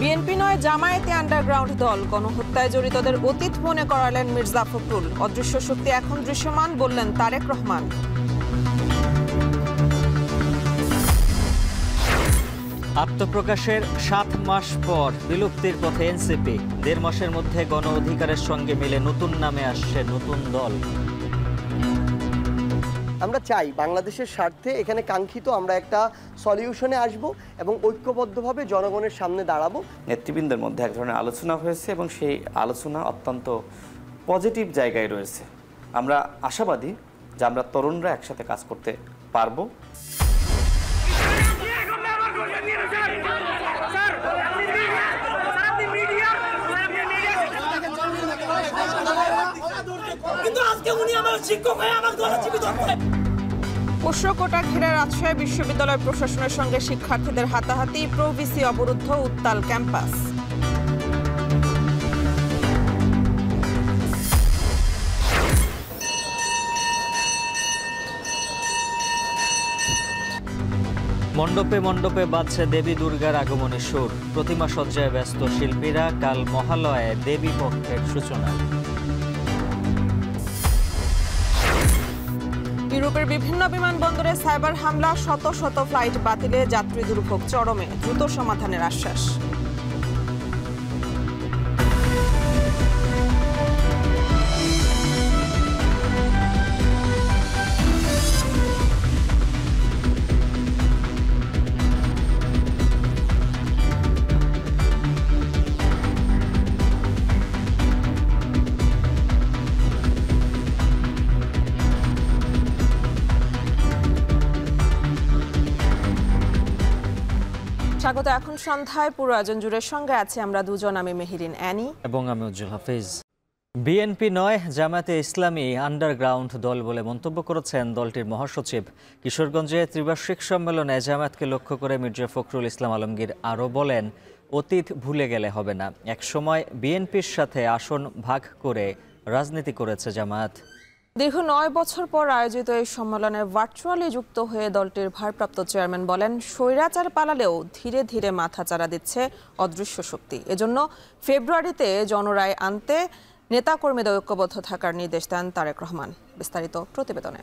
BNP নয় জামায়াতে underground দল, গণহত্যায় জড়িতদের অতীত মনে করালেন মির্জা ফখরুল। অদৃশ্য শক্তি এখন দৃশ্যমান বললেন তারেক রহমান। আত্মপ্রকাশের 7 মাস পর বিলুপ্তির পথে এনসিপি। 1.5 মাসের মধ্যে গণ অধিকারের সঙ্গে মিলে নতুন নামে আসছে নতুন দল। আমরা চাই বাংলাদেশের স্বার্থে এখানে কাঙ্ক্ষিত আমরা একটা সলিউশনে আসব এবং ঐক্যবদ্ধভাবে জনগণের সামনে দাঁড়াবো। নেতৃবৃন্দের মধ্যে এক ধরনের আলোচনা হয়েছে এবং সেই আলোচনা অত্যন্ত পজিটিভ জায়গায় রয়েছে। আমরা আশাবাদী যে আমরা তরুণরা একসাথে কাজ করতে পারবো। পোষ্য কোটা ঘিরে রাজশাহী বিশ্ববিদ্যালয় প্রশাসনের সঙ্গে শিক্ষার্থীদের হাতাহাতি, প্রভিসি অবরুদ্ধ, উত্তাল ক্যাম্পাস। মণ্ডপে মণ্ডপে বাজছে দেবী দুর্গার আগমনের সুর। প্রতিমা সজ্জায় ব্যস্ত শিল্পীরা। কাল মহালয়ায় দেবী পক্ষের সূচনা। ইউরোপের বিভিন্ন বিমানবন্দরে সাইবার হামলা, শত শত ফ্লাইট বাতিলে যাত্রী দুর্ভোগ চরমে, দ্রুত সমাধানের আশ্বাস। স্বাগত। এখন সন্ধ্যায় পুরো আয়োজন জুড়ে সঙ্গে আছে আমরা দুজন, আমি মেহেরিন অ্যানি এবং আমি উজ্জ্বল হাফিজ। বিএনপি নয় জামায়াতে ইসলামী আন্ডারগ্রাউন্ড দল বলে মন্তব্য করেছেন দলটির মহাসচিব। কিশোরগঞ্জে ত্রিবার্ষিক সম্মেলনে জামায়াতকে লক্ষ্য করে মির্জা ফখরুল ইসলাম আলমগীর আরও বলেন, অতীত ভুলে গেলে হবে না। একসময় বিএনপির সাথে আসন ভাগ করে রাজনীতি করেছে জামায়াত। দীর্ঘ 9 বছর পর আয়োজিত এই সম্মেলনে ভার্চুয়ালি যুক্ত হয়ে দলটির ভারপ্রাপ্ত চেয়ারম্যান বলেন, স্বৈরাচার পালালেও ধীরে ধীরে মাথাচাড়া দিচ্ছে অদৃশ্য শক্তি। এজন্য ফেব্রুয়ারিতে জনরায় আনতে নেতাকর্মীদের ঐক্যবদ্ধ থাকার নির্দেশ দেন তারেক রহমান। বিস্তারিত প্রতিবেদনে।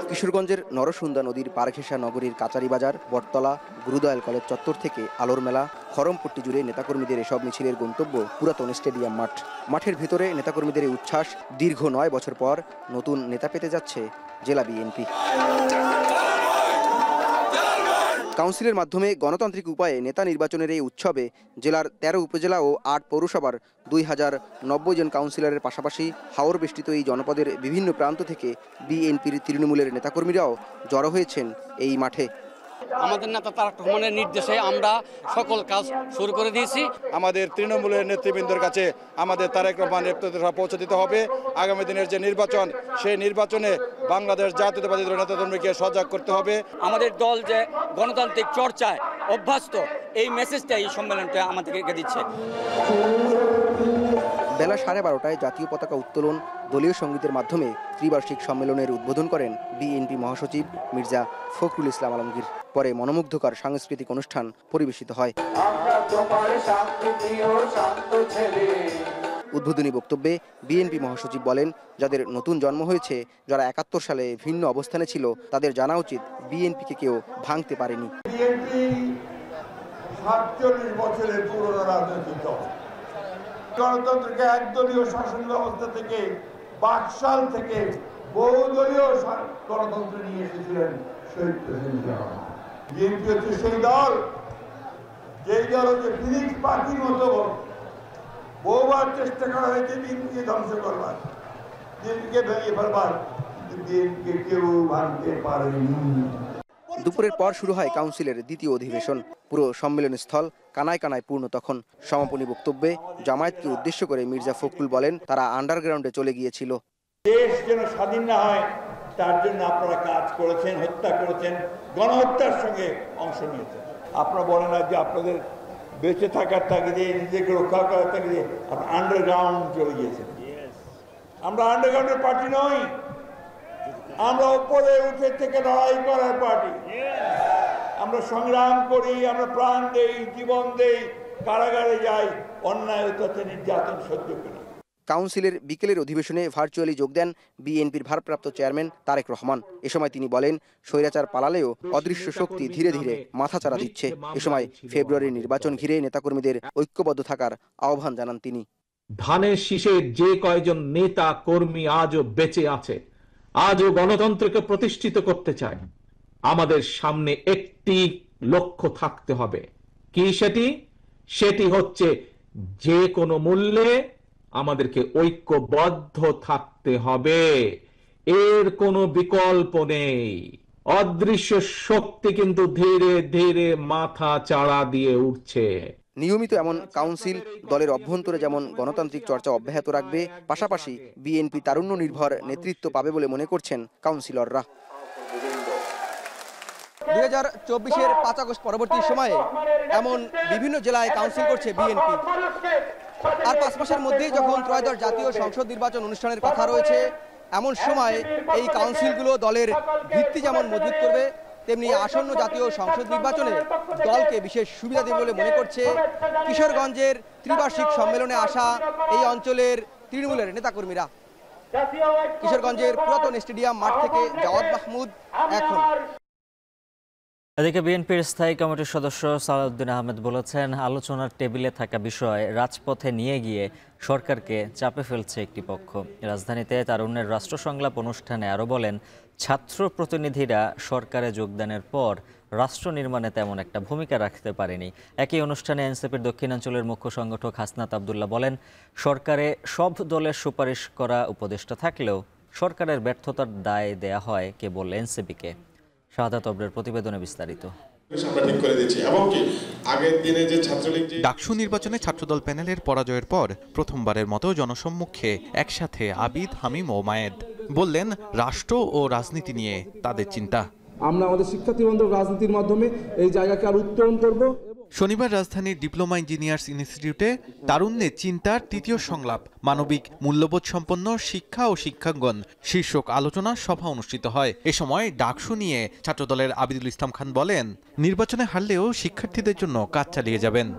কিশোরগঞ্জের নরসুন্দা নদীর পার ঘেঁষা নগরীর কাচারি বাজার, বটতলা, গুরুদয়াল কলেজ চত্বর থেকে আলোর মেলা, খরমপট্টি জুড়ে নেতাকর্মীদের এসব মিছিলের গন্তব্য পুরাতন স্টেডিয়াম মাঠ। মাঠের ভিতরে নেতাকর্মীদের এই উচ্ছ্বাস, দীর্ঘ 9 বছর পর নতুন নেতা পেতে যাচ্ছে জেলা বিএনপি। কাউন্সিলের মাধ্যমে গণতান্ত্রিক উপায়ে নেতা নির্বাচনের এই উৎসবে জেলার 13 উপজেলা ও 8 পৌরসভার 2090 জন কাউন্সিলরের পাশাপাশি হাওর বেষ্টিত এই জনপদের বিভিন্ন প্রান্ত থেকে বিএনপির তৃণমূলের নেতাকর্মীরাও জড়ো হয়েছেন এই মাঠে। আমাদের নেতা তারেক রহমানের নির্দেশে আমরা সকল কাজ শুরু করে দিয়েছি। আমাদের তৃণমূলের নেতৃবৃন্দের কাছে আমাদের তারেক রহমান নেতৃত্বটা পৌঁছে দিতে হবে। আগামী দিনের যে নির্বাচন, সেই নির্বাচনে বাংলাদেশ জাতীয়তাবাদী দলের নেতাকর্মীকে সজাগ করতে হবে। আমাদের দল যে গণতান্ত্রিক চর্চায় অভ্যস্ত, এই মেসেজটা এই সম্মেলনটা আমাদেরকে দিচ্ছে। বেলা 12:30টায় জাতীয় পতাকা উত্তোলন, দলীয় সঙ্গীতের মাধ্যমে ত্রিবার্ষিক সম্মেলনের উদ্বোধন করেন বিএনপি মহাসচিব মির্জা ফখরুল ইসলাম আলমগীর। পরে মনোমুগ্ধকর সাংস্কৃতিক অনুষ্ঠান পরিবেশিত হয়। উদ্বোধনী বক্তব্যে বিএনপি মহাসচিব বলেন, যাদের নতুন জন্ম হয়েছে, যারা 71 সালে ভিন্ন অবস্থানে ছিল, তাদের জানা উচিত বিএনপিকে কেউ ভাঙতে পারেনি। বিএনপি 47 বছরের পুরনো রাজনৈতিক দল। গণতন্ত্রকে একদলীয় শাসন ব্যবস্থা থেকে বাকশাল থেকে বহুদলীয় গণতন্ত্র নিয়ে এসেছিলেন শহীদ প্রেসিডেন্ট জিয়া রহমান। বিএনপি হচ্ছে সেই দল, যেই দল হচ্ছে ফিনিক্স পাখির মতো বহুবার চেষ্টা করা হয়েছে বিএনপিকে ধ্বংস করবার, বিএনপিকে ভেঙে ফেলবার, কিন্তু বিএনপিকে কেউ ভাঙতে পারেনি। দুপুরের পর শুরু হয় কাউন্সিলের দ্বিতীয় অধিবেশন। পুরো সম্মেলন স্থল কানায় কানায় পূর্ণ তখন। সমাপনী বক্তব্যে জামায়াতকে উদ্দেশ্য করে মির্জা ফখরুল বলেন, তারা আন্ডারগ্রাউন্ডে চলে গিয়েছিল। দেশ যেন স্বাধীন না হয় তার জন্য আপনারা কাজ করেছেন, হত্যা করেছেন, গণহত্যার সঙ্গে অংশ নিয়েছেন। আপনারা বলেন না যে আপনাদের বেঁচে থাকার তাগিদে, নিজেকে রক্ষা করার তাগিদে আপনারা আন্ডারগ্রাউন্ড চলে গিয়েছেন। আমরা আন্ডারগ্রাউন্ডের পার্টি নই, আমরা উপরে উঠে থেকে লড়াই করার পার্টি। আমরা আমরা সংগ্রাম করি, আমরা প্রাণ দেই, জীবন দেই, কারাগারে যাই, অন্যায় অত্যাচার নির্যাতন সহ্য করি। কাউন্সিলের বিকেলের অধিবেশনে ভার্চুয়ালি যোগ দেন বিএনপির ভারপ্রাপ্ত চেয়ারম্যান তারেক রহমান। এ সময় তিনি বলেন, স্বৈরাচার পালালেও অদৃশ্য শক্তি ধীরে ধীরে মাথাচাড়া দিচ্ছে। এ সময় ফেব্রুয়ারির নির্বাচন ঘিরে নেতাকর্মীদের ঐক্যবদ্ধ থাকার আহ্বান জানান তিনি। ধানের শীষের যে কয়জন নেতা কর্মী আজও বেঁচে আছে, আজও গণতন্ত্রকে প্রতিষ্ঠিত করতে চায়, আমাদের সামনে একটি লক্ষ্য থাকতে হবে। কি সেটি হচ্ছে যে কোনো মূল্যে আমাদেরকে ঐক্যবদ্ধ থাকতে হবে, এর কোনো বিকল্প নেই। অদৃশ্য শক্তি কিন্তু ধীরে ধীরে মাথা চাড়া দিয়ে উঠছে। নিয়মিত এমন কাউন্সিল দলের অভ্যন্তরে যেমন গণতান্ত্রিক চর্চা অব্যাহত রাখবে, পাশাপাশি বিএনপি তারুণ্য নির্ভর নেতৃত্ব পাবে বলে মনে করছেন কাউন্সিলররা। 2024-এর 5 আগস্ট পরবর্তী সময়ে এমন বিভিন্ন জেলায় কাউন্সিল করছে বিএনপি। আর 5 মাসের মধ্যেই যখন ত্রয়োদশ জাতীয় সংসদ নির্বাচন অনুষ্ঠানের কথা রয়েছে, এমন সময় এই কাউন্সিলগুলো দলের ভিত্তি যেমন মজবুত করবে, তেমনি আসন্ন জাতীয় সংসদ নির্বাচনে দলকে বিশেষ সুবিধা দেবে বলে মনে করছে কিশোরগঞ্জের ত্রিবার্ষিক সম্মেলনে আসা এই অঞ্চলের তৃণমূলের নেতাকর্মীরা। কিশোরগঞ্জের পুরাতন স্টেডিয়াম মাঠ থেকে জাওয়াদ মাহমুদ এখন। এদিকে বিএনপির স্থায়ী কমিটির সদস্য সালাউদ্দিন আহমেদ বলেছেন, আলোচনার টেবিলে থাকা বিষয় রাজপথে নিয়ে গিয়ে সরকারকে চাপে ফেলছে একটি পক্ষ। রাজধানীতে তারুণ্যের রাষ্ট্র সংলাপ অনুষ্ঠানে আরও বলেন, ছাত্র প্রতিনিধিরা সরকারে যোগদানের পর রাষ্ট্র নির্মাণে তেমন একটা ভূমিকা রাখতে পারেনি। একই অনুষ্ঠানে এনসিপির দক্ষিণাঞ্চলের মুখ্য সংগঠক হাসনাত আবদুল্লাহ বলেন, সরকারে সব দলের সুপারিশ করা উপদেষ্টা থাকলেও সরকারের ব্যর্থতার দায় দেয়া হয় কেবল এনসিপিকে। শাহাদাত অবরের প্রতিবেদনে বিস্তারিত। ডাকসু নির্বাচনে ছাত্রদল প্যানেলের পরাজয়ের পর প্রথমবারের মতো জনসম্মুখে একসাথে আবিদ, হামিম ও মায়েদ বললেন, রাষ্ট্র ও রাজনীতি নিয়ে তাদের চিন্তা। আমরা আমাদের শিক্ষার্থী বান্ধব রাজনীতির মাধ্যমে এই জায়গাকে আরো উত্তরণ করব। শনিবার রাজধানীর ডিপ্লোমা ইঞ্জিনিয়ার্স ইনস্টিটিউটে তারুণ্যের চিন্তার তৃতীয় সংলাপ মানবিক মূল্যবোধ সম্পন্ন শিক্ষা ও শিক্ষাঙ্গন শীর্ষক আলোচনা সভা অনুষ্ঠিত হয়। এ সময় ডাকসু নিয়ে ছাত্রদলের আবিদুল ইসলাম খান বলেন, নির্বাচনে হারলেও শিক্ষার্থীদের জন্য কাজ চালিয়ে যাবেন।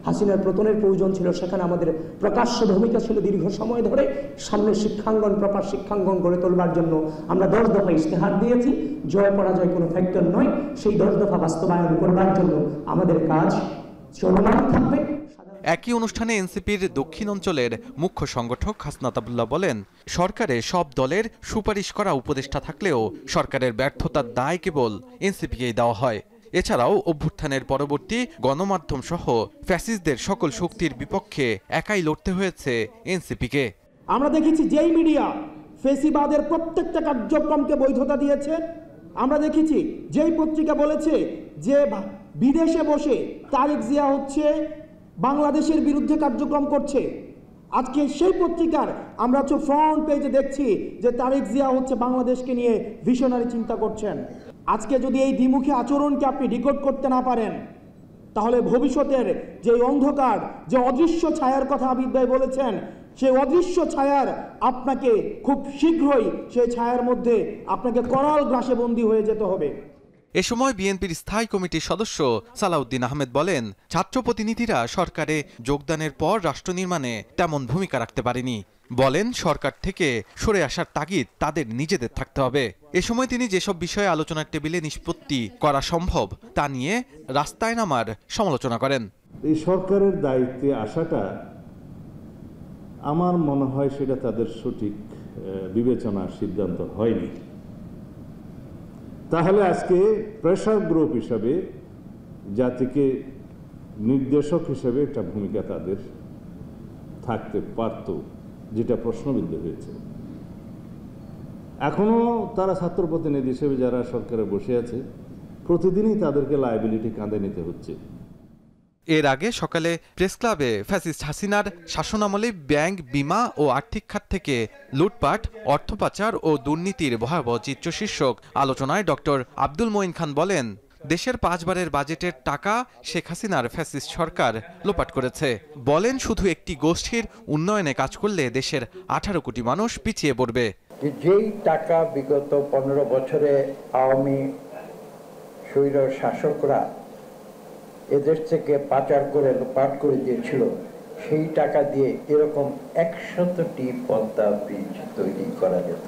হাসিনার পতনের প্রয়োজন ছিল, সেখানে আমাদের প্রকাশ্য ভূমিকা ছিল দীর্ঘ সময় ধরে সামনের শিক্ষাঙ্গন, প্রপার শিক্ষাঙ্গন গড়ে তোলবার জন্য আমরা 10 দফা ইশতেহার দিয়েছি। জয় পরাজয় কোনো ফ্যাক্টর নয়, সেই 10 দফা বাস্তবায়ন করবার জন্য আমাদের কাজ চলমান থাকবে। একই অনুষ্ঠানে এনসিপির দক্ষিণ অঞ্চলের মুখ্য সংগঠক হাসনাত আবদুল্লাহ বলেন, সরকারে সব দলের সুপারিশ করা উপদেষ্টা থাকলেও সরকারের ব্যর্থতার দায় কেবল এনসিপিকেই দেওয়া হয়। এছাড়াও অভ্যুত্থানের পরবর্তী গণমাধ্যম সহ ফ্যাসিস্টদের সকল শক্তির বিপক্ষে একাই লড়তে হয়েছে এনসিপিকে। আমরা দেখেছি যেই মিডিয়া ফেসিবাদের প্রত্যেকটা কার্যক্রমকে বৈধতা দিয়েছে, আমরা দেখেছি যেই পত্রিকা বলেছে যে বিদেশে বসে তারেক জিয়া হচ্ছে বাংলাদেশের বিরুদ্ধে কার্যক্রম করছে, আজকে সেই পত্রিকার আমরা ফ্রন্ট পেজে দেখছি যে তারেক জিয়া হচ্ছে বাংলাদেশকে নিয়ে ভিশনারি চিন্তা করছেন। আজকে যদি এই দ্বিমুখী আচরণকে আপনি ডিকোড করতে না পারেন, তাহলে ভবিষ্যতের যে অন্ধকার, যে অদৃশ্য ছায়ার কথা আবিদ ভাই বলেছেন, সেই অদৃশ্য ছায়ার আপনাকে খুব শীঘ্রই সেই ছায়ার মধ্যে আপনাকে করাল গ্রাসে বন্দী হয়ে যেতে হবে। এ সময় বিএনপির স্থায়ী কমিটির সদস্য সালাউদ্দিন আহমেদ বলেন, ছাত্র প্রতিনিধিরা সরকারে যোগদানের পর রাষ্ট্র নির্মাণে তেমন ভূমিকা রাখতে পারেনি। বলেন, সরকার থেকে সরে আসার তাগিদ তাদের নিজেদের থাকতে হবে। এ সময় তিনি যেসব বিষয়ে আলোচনার টেবিলে নিষ্পত্তি করা সম্ভব তা নিয়ে রাস্তায় নামার সমালোচনা করেন। এই সরকারের দায়িত্বে আসাটা আমার মনে হয় সেটা তাদের সঠিক বিবেচনার সিদ্ধান্ত হয়নি। তাহলে আজকে প্রেসার গ্রুপ হিসাবে জাতিকে নির্দেশক হিসেবে একটা ভূমিকা তাদের থাকতে পারত, যেটা প্রশ্নবিদ্ধ হয়েছে। এখনো তারা ছাত্র প্রতিনিধি হিসেবে যারা সরকারে বসে আছে, প্রতিদিনই তাদেরকে লায়াবিলিটি কাঁধে নিতে হচ্ছে। এর আগে সকালে প্রেস ক্লাবে ফ্যাসিস্ট হাসিনার শাসনামলে ব্যাংক, বিমা ও আর্থিক খাত থেকে লুটপাট, অর্থ পাচার ও দুর্নীতির ভয়াবহ চিত্র শীর্ষক আলোচনায় ডক্টর আব্দুল মঈন খান বলেন, দেশের 5 বারের বাজেটের টাকা শেখ হাসিনার ফ্যাসিস্ট সরকার লোপাট করেছে। বলেন, শুধু একটি গোষ্ঠীর উন্নয়নে কাজ করলে দেশের 18 কোটি মানুষ পিছিয়ে পড়বে। যেই টাকা বিগত 15 বছরে আওয়ামী স্বৈর শাসকরা এদেশ থেকে পাচার করে লুটপাট করে দিয়েছিল, সেই টাকা দিয়ে এরকম 100টি পদ্মা ব্রিজ তৈরি করা যেত।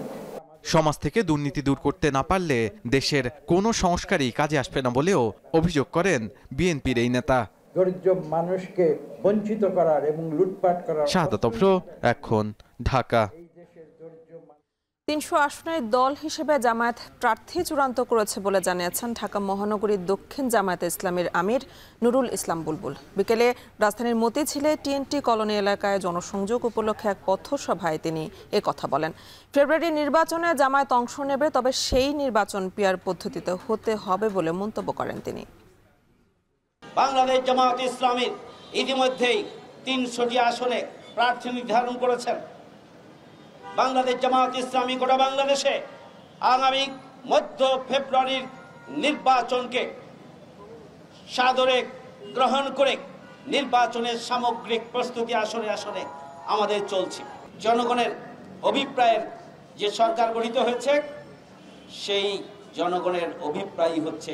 সমাজ থেকে দুর্নীতি দূর করতে না পারলে দেশের কোনো সংস্কারই কাজে আসবে না বলেও অভিযোগ করেন বিএনপির এই নেতা। দরিদ্র মানুষকে বঞ্চিত করার এবং লুটপাট করার। শাহাদাত অফ্র, এখন, ঢাকা। ৩০০ আসনের দল হিসেবে জামায়াত প্রার্থী চূড়ান্ত করেছে বলে জানিয়েছেন ঢাকা মহানগরীর দক্ষিণ জামায়াতে ইসলামীর আমির নুরুল ইসলাম বুলবুল। বিকেলে রাজধানীর মতিঝিলে টিএনটি কলোনি এলাকায় জনসংযোগ উপলক্ষে এক পথসভায় তিনি কথা বলেন। ফেব্রুয়ারি নির্বাচনে জামায়াত অংশ নেবে, তবে সেই নির্বাচন পিআর পদ্ধতিতে হতে হবে বলে মন্তব্য করেন তিনি। বাংলাদেশ জামায়াত ইসলামীর ইতিমধ্যেই ৩০০টি আসনে প্রার্থী নির্ধারণ করেছেন। বাংলাদেশ জামায়াত ইসলামী গোটা বাংলাদেশে আগামী মধ্য ফেব্রুয়ারির নির্বাচনকে সাদরে গ্রহণ করে নির্বাচনের সামগ্রিক প্রস্তুতি আসনে আসনে আমাদের চলছে। জনগণের অভিপ্রায়ের যে সরকার গঠিত হয়েছে, সেই জনগণের অভিপ্রায়ই হচ্ছে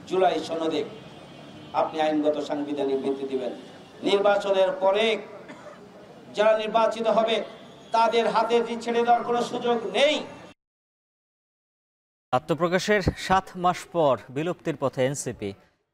জুলাই সনদে আপনি আইনগত সাংবিধানিক ভিত্তি দিবেন। নির্বাচনের পরে যারা নির্বাচিত হবে তাদের হাতে ছেড়ে দেওয়ার কোনো সুযোগ নেই। আত্মপ্রকাশের 7 মাস পর বিলুপ্তির পথে এনসিপি।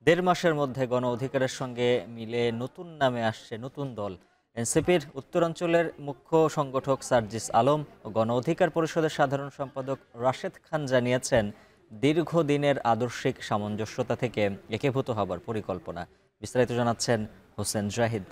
1.5 মাসের মধ্যে গণ অধিকারের সঙ্গে মিলে নতুন নামে আসছে নতুন দল। এনসিপির উত্তরাঞ্চলের মুখ্য সংগঠক সার্জিস আলম ও গণ অধিকার পরিষদের সাধারণ সম্পাদক রাশেদ খান জানিয়েছেন, দীর্ঘদিনের আদর্শিক সামঞ্জস্যতা থেকে একীভূত হবার পরিকল্পনা। বিস্তারিত জানাচ্ছেন হোসেন জাহিদ।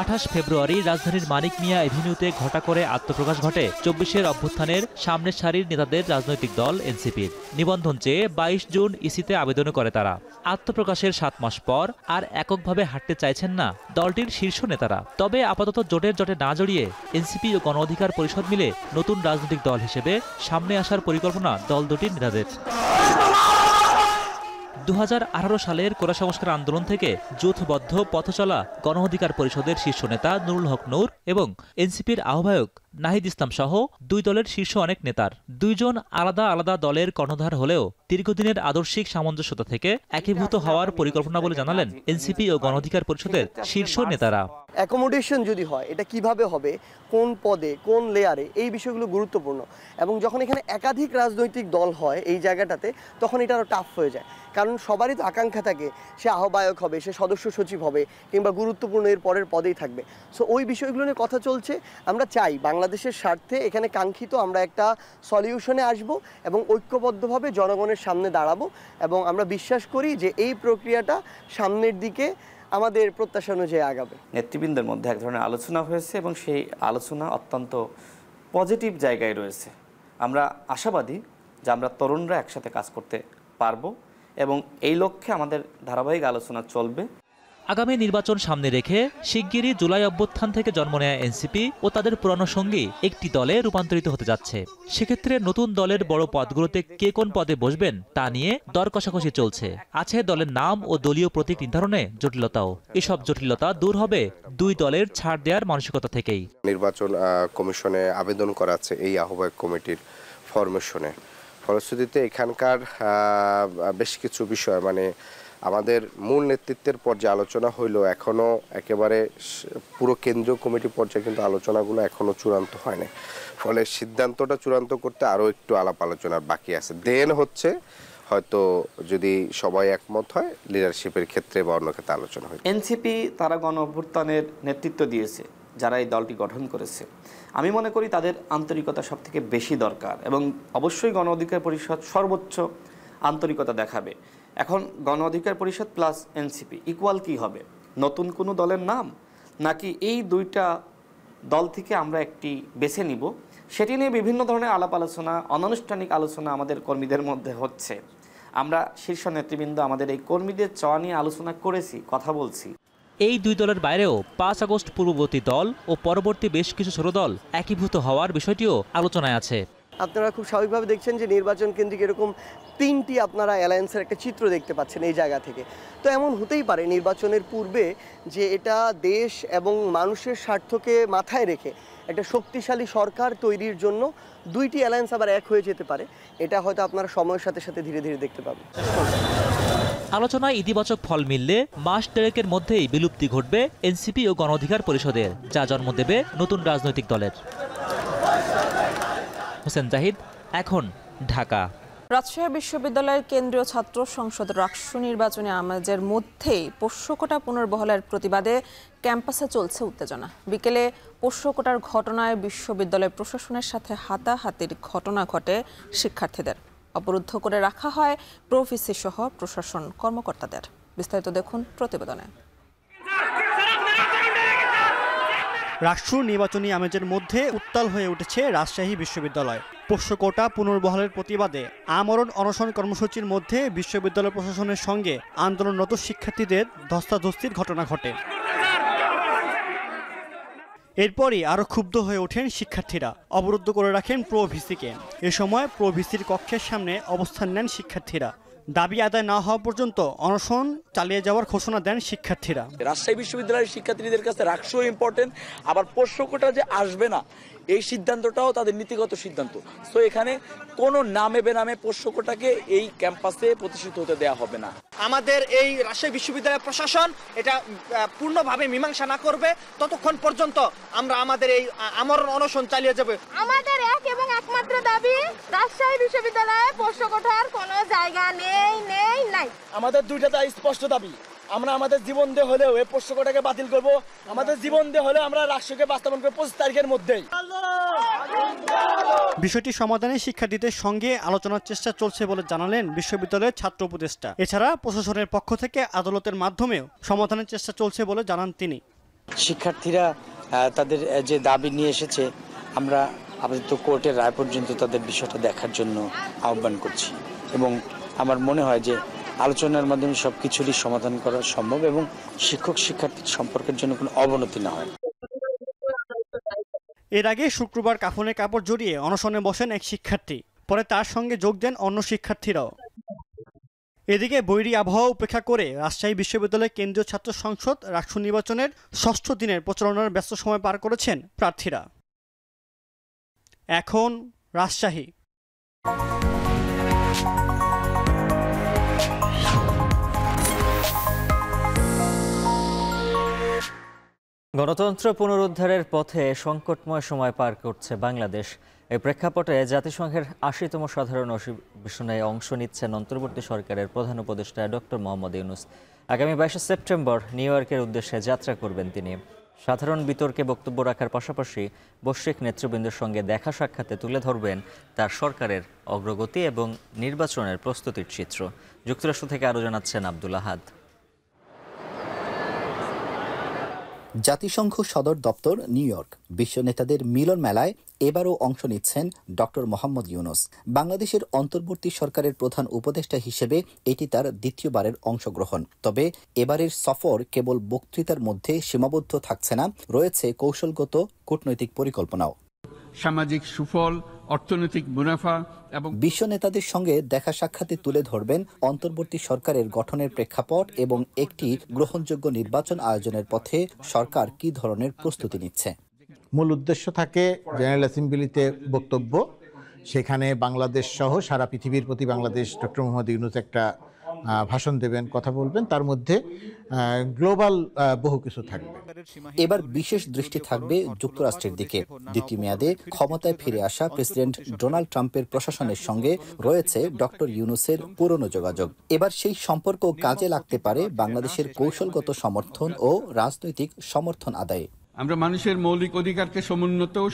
28 ফেব্রুয়ারি রাজধানীর মানিক মিয়া এভিনিউতে ঘটা করে আত্মপ্রকাশ ঘটে 24-এর অভ্যুত্থানের সামনের সারির নেতাদের রাজনৈতিক দল এনসিপির। নিবন্ধন চেয়ে 22 জুন ইসিতে আবেদন করে তারা। আত্মপ্রকাশের 7 মাস পর আর এককভাবে হাঁটতে চাইছেন না দলটির শীর্ষ নেতারা। তবে আপাতত জোটে না জড়িয়ে এনসিপি ও গণ অধিকার পরিষদ মিলে নতুন রাজনৈতিক দল হিসেবে সামনে আসার পরিকল্পনা দল দুটির নেতাদের। 2018 সালের কোটা সংস্কার আন্দোলন থেকে যৌথবদ্ধ পথচলা গণ অধিকার পরিষদের শীর্ষ নেতা নুরুল হক নূর এবং এনসিপির আহ্বায়ক নাহিদ ইসলাম সহ দুই দলের শীর্ষ অনেক নেতার 2 জন আলাদা আলাদা দলের কর্ণধার হলেও দীর্ঘদিনের আদর্শিক সামঞ্জস্যতা থেকে একীভূত হওয়ার পরিকল্পনা বলে জানালেন এনসিপি ও গণ অধিকার পরিষদের শীর্ষ নেতারা। অ্যাকোমোডেশন যদি হয়, এটা কিভাবে হবে, কোন পদে, কোন লেয়ারে, এই বিষয়গুলো গুরুত্বপূর্ণ। এবং যখন এখানে একাধিক রাজনৈতিক দল হয় এই জায়গাটাতে, তখন এটা আরও টাফ হয়ে যায়। কারণ সবারই তো আকাঙ্ক্ষা থাকে সে আহ্বায়ক হবে, সে সদস্য সচিব হবে, কিংবা গুরুত্বপূর্ণ এর পরের পদেই থাকবে। সো ওই বিষয়গুলো নিয়ে কথা চলছে। আমরা চাই বাংলাদেশের স্বার্থে এখানে কাঙ্ক্ষিত আমরা একটা সলিউশনে আসব এবং ঐক্যবদ্ধভাবে জনগণের সামনে দাঁড়াবো। এবং আমরা বিশ্বাস করি যে এই প্রক্রিয়াটা সামনের দিকে আমাদের প্রত্যাশা অনুযায়ী আগাবে। নেতৃবৃন্দের মধ্যে এক ধরনের আলোচনা হয়েছে এবং সেই আলোচনা অত্যন্ত পজিটিভ জায়গায় রয়েছে। আমরা আশাবাদী যে আমরা তরুণরা একসাথে কাজ করতে পারবো এবং এই লক্ষ্যে আমাদের ধারাবাহিক আলোচনা চলবে। আগামী নির্বাচন সামনে রেখে শিগগিরই জুলাই অভ্যুত্থান থেকে জন্ম নেয়া এনসিপি ও তাদের পুরানো সঙ্গী একটি দলে রূপান্তরিত হতে যাচ্ছে। সেক্ষেত্রে নতুন দলের বড় পদগুলোতে কে কোন পদে বসবেন তা নিয়ে দর কষাকষি চলছে। আছে দলের নাম ও দলীয় প্রতীক নির্ধারণে জটিলতাও। এসব জটিলতা দূর হবে দুই দলের ছাড় দেওয়ার মানসিকতা থেকেই। নির্বাচন কমিশনে আবেদন করা আছে এই আহ্বায়ক কমিটির ফরমেশনে। ফলশ্রুতিতে এখানকার বেশ কিছু বিষয় আমাদের মূল নেতৃত্বের পর্যায়ে আলোচনা হইলেও এখনও একেবারে পুরো কেন্দ্রীয় কমিটি পর্যায়ে কিন্তু আলোচনাগুলো এখনও চূড়ান্ত হয়নি। ফলে সিদ্ধান্তটা চূড়ান্ত করতে আরও একটু আলাপ আলোচনার বাকি আছে। দেন হচ্ছে হয়তো যদি সবাই একমত হয় লিডারশিপের ক্ষেত্রে বা অন্য ক্ষেত্রে আলোচনা হয়। এনসিপি তারা গণ অভ্যুত্থানের নেতৃত্ব দিয়েছে, যারা এই দলটি গঠন করেছে। আমি মনে করি তাদের আন্তরিকতা সবথেকে বেশি দরকার এবং অবশ্যই গণ অধিকার পরিষদ সর্বোচ্চ আন্তরিকতা দেখাবে। এখন গণ অধিকার পরিষদ প্লাস এনসিপি ইকুয়াল কি হবে? নতুন কোনো দলের নাম, নাকি এই দুইটা দল থেকে আমরা একটি বেছে নিব? সেটি নিয়ে বিভিন্ন ধরনের আলাপ আলোচনা, অনানুষ্ঠানিক আলোচনা আমাদের কর্মীদের মধ্যে হচ্ছে। আমরা শীর্ষ নেতৃবৃন্দ আমাদের এই কর্মীদের চাওয়া নিয়ে আলোচনা করেছি, কথা বলছি। এই দুই দলের বাইরেও 5 আগস্ট পূর্ববর্তী দল ও পরবর্তী বেশ কিছু ছোট দল একীভূত হওয়ার বিষয়টিও আলোচনায় আছে। আপনারা খুব স্বাভাবিকভাবে দেখছেন যে নির্বাচন কেন্দ্রিক এরকম 3টি আপনারা অ্যালায়েন্সের একটা চিত্র দেখতে পাচ্ছেন এই জায়গা থেকে। তো এমন হতেই পারে নির্বাচনের পূর্বে যে এটা দেশ এবং মানুষের স্বার্থকে মাথায় রেখে একটা শক্তিশালী সরকার তৈরির জন্য 2টি অ্যালায়েন্স আবার এক হয়ে যেতে পারে। এটা হয়তো আপনারা সময়ের সাথে সাথে ধীরে ধীরে দেখতে পাবেন। আলোচনায় ইতিবাচক ফল মিললে মাস দেড়েকের মধ্যেই বিলুপ্তি ঘটবে এনসিপি ও গণ অধিকার পরিষদের, যা জন্ম দেবে নতুন রাজনৈতিক দলের। হোসেন জাহিদ, এখন, ঢাকা। রাজশাহী বিশ্ববিদ্যালয়ের কেন্দ্রীয় ছাত্র সংসদ রাকসু নির্বাচনী আমেজের মধ্যেই পোষ্যকোটা পুনর্বহালের প্রতিবাদে ক্যাম্পাসে চলছে উত্তেজনা। বিকেলে পোষ্যকোটার ঘটনায় বিশ্ববিদ্যালয় প্রশাসনের সাথে হাতাহাতির ঘটনা ঘটে শিক্ষার্থীদের। অবরুদ্ধ করে রাখা হয় প্রভিসি সহ প্রশাসন কর্মকর্তাদের। বিস্তারিত দেখুন প্রতিবেদনে। রাকসু নির্বাচনী আমেজের মধ্যে উত্তাল হয়ে উঠেছে রাজশাহী বিশ্ববিদ্যালয়। পোষ্যকোটা পুনর্বহালের প্রতিবাদে আমরণ অনশন কর্মসূচির মধ্যে বিশ্ববিদ্যালয় প্রশাসনের সঙ্গে আন্দোলনরত শিক্ষার্থীদের ধস্তাধস্তির ঘটনা ঘটে। এরপরই আরও ক্ষুব্ধ হয়ে ওঠেন শিক্ষার্থীরা, অবরুদ্ধ করে রাখেন প্রভিসিকে। এ সময় প্রভিসির কক্ষের সামনে অবস্থান নেন শিক্ষার্থীরা। দাবি আদায় না হওয়া পর্যন্ত অনশন চালিয়ে যাওয়ার ঘোষণা দেন শিক্ষার্থীরা। রাজশাহী বিশ্ববিদ্যালয়ের শিক্ষার্থীদের কাছে রাকসু ইম্পর্টেন্ট, আবার পোষ্যকোটা যে আসবে না এই সিদ্ধান্তটাও তাদের নীতিগত সিদ্ধান্ত। সো এখানে কোনো নামে বেনামে পোষ্যকোটাকে এই ক্যাম্পাসে প্রতিষ্ঠিত হতে দেওয়া হবে না। আমাদের এই রাজশাহী বিশ্ববিদ্যালয়ের প্রশাসন এটা পূর্ণভাবে মীমাংসা না করবে ততক্ষণ পর্যন্ত আমরা আমাদের এই আমরণ অনশন চালিয়ে যাব। আমাদের এক এবং একমাত্র দাবি, রাজশাহী বিশ্ববিদ্যালয়ে পোষ্যকোটার কোনো জায়গা নাই। আমাদের দুইটা স্পষ্ট দাবি, আমরা আমাদের জীবন দিয়ে হলেও এই পোষ্যকোটাকে বাতিল করব। আমাদের জীবন দিয়ে হলেও আমরা রাষ্ট্রকে বাস্তবায়ন করব 25 তারিখের মধ্যেই। বিষয়টি সমাধানে শিক্ষার্থীদের সঙ্গে আলোচনার চেষ্টা চলছে বলে জানালেন বিশ্ববিদ্যালয়ের ছাত্র উপদেষ্টা। এছাড়া প্রশাসনের পক্ষ থেকে আদালতের মাধ্যমেও সমাধানের চেষ্টা চলছে বলে জানান তিনি। শিক্ষার্থীরা তাদের যে দাবি নিয়ে এসেছে, আমরা আপাতত কোর্টের রায় পর্যন্ত তাদের বিষয়টা দেখার জন্য আহ্বান করছি এবং আমার মনে হয় যে আলোচনার মাধ্যমে সবকিছুরই সমাধান করা সম্ভব এবং শিক্ষক শিক্ষার্থীর সম্পর্কের জন্য কোনো অবনতি না হয়। এর আগে শুক্রবার কাফনে কাপড় জড়িয়ে অনশনে বসেন এক শিক্ষার্থী, পরে তার সঙ্গে যোগ দেন অন্য শিক্ষার্থীরাও। এদিকে বৈরী আবহাওয়া উপেক্ষা করে রাজশাহী বিশ্ববিদ্যালয় কেন্দ্রীয় ছাত্র সংসদ রাকসু নির্বাচনের 6ষ্ঠ দিনের প্রচারণার ব্যস্ত সময় পার করেছেন প্রার্থীরা। এখন, রাজশাহী। গণতন্ত্র পুনরুদ্ধারের পথে সংকটময় সময় পার করছে বাংলাদেশ। এই প্রেক্ষাপটে জাতিসংঘের 80তম সাধারণ অধিবেশনে অংশ নিচ্ছেন অন্তর্বর্তী সরকারের প্রধান উপদেষ্টা ডক্টর মোহাম্মদ ইউনূস। আগামী 22 সেপ্টেম্বর নিউ ইয়র্কের উদ্দেশ্যে যাত্রা করবেন তিনি। সাধারণ বিতর্কে বক্তব্য রাখার পাশাপাশি বৈশ্বিক নেতৃবৃন্দের সঙ্গে দেখা সাক্ষাতে তুলে ধরবেন তার সরকারের অগ্রগতি এবং নির্বাচনের প্রস্তুতির চিত্র। যুক্তরাষ্ট্র থেকে আরও জানাচ্ছেন আব্দুল আহাদ। জাতিসংঘ সদর দপ্তর নিউ ইয়র্ক। বিশ্ব নেতাদের মিলন মেলায় এবারও অংশ নিচ্ছেন ডক্টর মোহাম্মদ ইউনূস। বাংলাদেশের অন্তর্বর্তী সরকারের প্রধান উপদেষ্টা হিসেবে এটি তার দ্বিতীয়বারের অংশগ্রহণ। তবে এবারের সফর কেবল বক্তৃতার মধ্যে সীমাবদ্ধ থাকছে না, রয়েছে কৌশলগত কূটনৈতিক পরিকল্পনাও। সামাজিক সুফল, অর্থনৈতিক মুনাফা এবং বিশ্ব নেতাদের সঙ্গে দেখা সাক্ষাতে তুলে ধরবেন অন্তর্বর্তী সরকারের গঠনের প্রেক্ষাপট এবং একটি গ্রহণযোগ্য নির্বাচন আয়োজনের পথে সরকার কী ধরনের প্রস্তুতি নিচ্ছে। মূল উদ্দেশ্য থাকে জেনারেল অ্যাসেম্বলিতে বক্তব্য, সেখানে বাংলাদেশ সহ সারা পৃথিবীর প্রতি বাংলাদেশ ডক্টর মোহাম্মদ ইউনূস একটা ভাষণ দেবেন, কথা বলবেন, তার মধ্যে গ্লোবাল বহু কিছু থাকবে। এবার বিশেষ দৃষ্টি থাকবে যুক্তরাষ্ট্রের দিকে। দ্বিতীয় মেয়াদে ক্ষমতায় ফিরে আসা প্রেসিডেন্ট ডোনাল্ড ট্রাম্পের প্রশাসনের সঙ্গে রয়েছে ডক্টর ইউনূসের পুরনো যোগাযোগ। এবার সেই সম্পর্ক কাজে লাগতে পারে বাংলাদেশের কৌশলগত সমর্থন ও রাজনৈতিক সমর্থন আদায়ে। আমরা মানুষের মৌলিক অধিকারকে সমুন্নত ও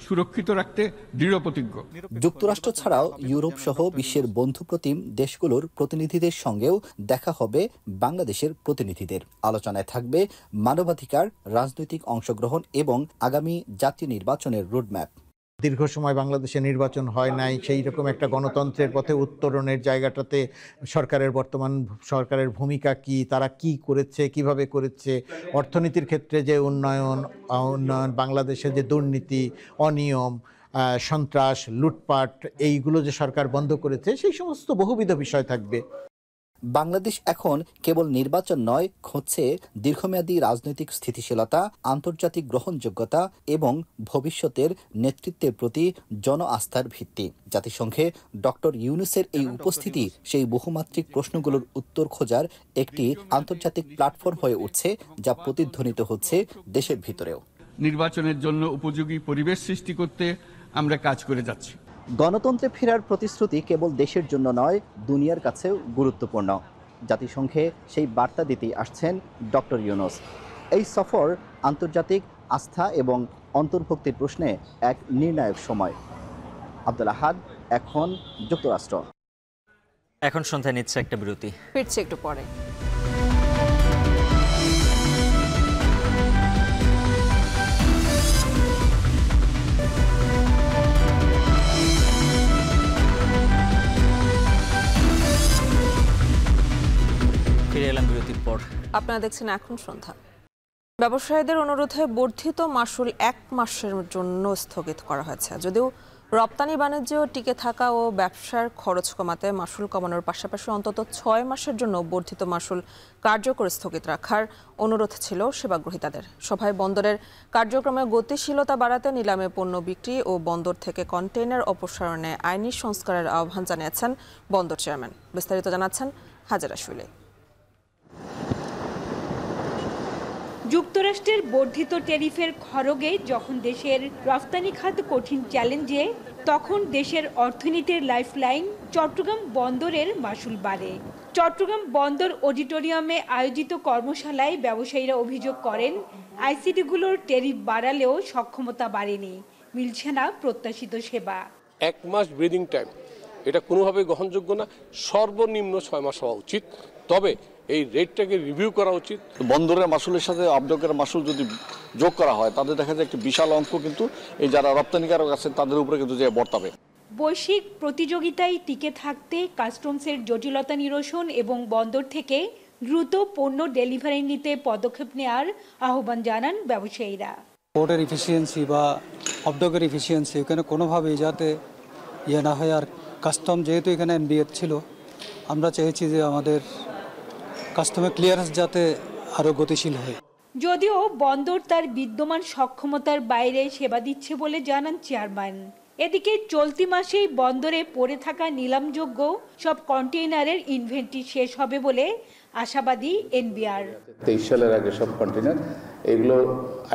সুরক্ষিত রাখতে দৃঢ় প্রতিজ্ঞ। যুক্তরাষ্ট্র ছাড়াও ইউরোপ সহ বিশ্বের বন্ধুপ্রতিম দেশগুলোর প্রতিনিধিদের সঙ্গেও দেখা হবে বাংলাদেশের প্রতিনিধিদের। আলোচনায় থাকবে মানবাধিকার, রাজনৈতিক অংশগ্রহণ এবং আগামী জাতীয় নির্বাচনের রোডম্যাপ। দীর্ঘ সময় বাংলাদেশে নির্বাচন হয় নাই, সেই রকম একটা গণতন্ত্রের পথে উত্তরণের জায়গাটাতে বর্তমান সরকারের ভূমিকা কি, তারা কি করেছে, কিভাবে করেছে, অর্থনীতির ক্ষেত্রে যে উন্নয়ন, বাংলাদেশে যে দুর্নীতি, অনিয়ম, সন্ত্রাস, লুটপাট এইগুলো যে সরকার বন্ধ করেছে, সেই সমস্ত বহুবিধ বিষয় থাকবে। বাংলাদেশ এখন কেবল নির্বাচন নয়, খুঁজছে দীর্ঘমেয়াদী রাজনৈতিক স্থিতিশীলতা, আন্তর্জাতিক গ্রহণযোগ্যতা এবং ভবিষ্যতের নেতৃত্বের প্রতি জন আস্থার ভিত্তি। জাতিসংঘে ডক্টর ইউনূসের এই উপস্থিতি সেই বহুমাত্রিক প্রশ্নগুলোর উত্তর খোঁজার একটি আন্তর্জাতিক প্ল্যাটফর্ম হয়ে উঠছে, যা প্রতিধ্বনিত হচ্ছে দেশের ভিতরেও। নির্বাচনের জন্য উপযোগী পরিবেশ সৃষ্টি করতে আমরা কাজ করে যাচ্ছি। গণতন্ত্রে ফেরার প্রতিশ্রুতি কেবল দেশের জন্য নয়, দুনিয়ার কাছেও গুরুত্বপূর্ণ। জাতিসংঘে সেই বার্তা দিতেই আসছেন ডক্টর ইউনূস। এই সফর আন্তর্জাতিক আস্থা এবং অন্তর্ভুক্তির প্রশ্নে এক নির্ণায়ক সময়। আব্দুল আহাদ, এখন যুক্তরাষ্ট্র। এখন সন্ধ্যায় নিচ্ছে একটা বিরতি, ফিরছে একটু পরে। আপনারা দেখছেন এখন সন্ধ্যা। ব্যবসায়ীদের অনুরোধে বর্ধিত মাশুল 1 মাসের জন্য স্থগিত করা হয়েছে। যদিও রপ্তানি বাণিজ্য টিকে থাকা ও ব্যবসার খরচ কমাতে মাশুল কমানোর পাশাপাশি অন্তত 6 মাসের জন্য বর্ধিত মাশুল কার্যকর স্থগিত রাখার অনুরোধ ছিল সেবাগ্রহীতাদের। সভায় বন্দরের কার্যক্রমে গতিশীলতা বাড়াতে নিলামে পণ্য বিক্রি ও বন্দর থেকে কন্টেইনার অপসারণে আইনি সংস্কারের আহ্বান জানিয়েছেন বন্দর চেয়ারম্যান। বিস্তারিত জানাচ্ছেন হাজেরা শুইলি। যুক্তরাষ্ট্রের বর্ধিত ট্যারিফের খড়গে যখন দেশের রফতানি খাত কঠিন চ্যালেঞ্জে, তখন দেশের অর্থনীতির লাইফলাইন চট্টগ্রাম বন্দরের মাশুল বাড়ে। চট্টগ্রাম বন্দর অডিটোরিয়ামে আয়োজিত কর্মশালায় ব্যবসায়ীরা অভিযোগ করেন, আইসিটিগুলোর ট্যারিফ বাড়ালেও সক্ষমতা বাড়েনি, মিলছে না প্রত্যাশিত সেবা। 1 মাস ব্রিদিং টাইম, এটা কোনোভাবে গ্রহণযোগ্য না। সর্বনিম্ন 6 মাস হওয়া উচিত। তবে এই রেটটাকে রিভিউ করা উচিত। বন্দরের মাসুলের সাথে আমদানির মাসুল যদি যোগ করা হয়, তাদের দেখা যায় একটি বিশাল অঙ্ক কিন্তু এই যারা রপ্তানিকারক আছেন তাদের উপরে কিন্তু যে বর্তাবে। বৈশ্বিক প্রতিযোগিতায় টিকে থাকতে কাস্টমসের জটিলতা নিরসন এবং বন্দর থেকে দ্রুত পণ্য ডেলিভারি নিতে পদক্ষেপ নেওয়ার আহ্বান জানান ব্যবসায়ীরা। পোর্টের ইফিসিয়েন্সি বা অবডকের ইফিসিয়েন্সি এখানে কোনোভাবেই যাতে না হয়। আর কাস্টম যেহেতু এখানে এনবিএ ছিল, আমরা চেয়েছি যে আমাদের কাস্টমার ক্লিয়ারেন্স যাতে আরও গতিশীল হয়। যদিও বন্দর তার বিদ্যমান সক্ষমতার বাইরে সেবা দিচ্ছে বলে জানান চেয়ারম্যান। এদিকে চলতি মাসেই বন্দরে পড়ে থাকা নিলামযোগ্য সব কন্টেইনারের ইনভেন্টরি শেষ হবে বলে আশাবাদী এনবিআর। 23 সালের আগে সব কন্টেইনার এগুলো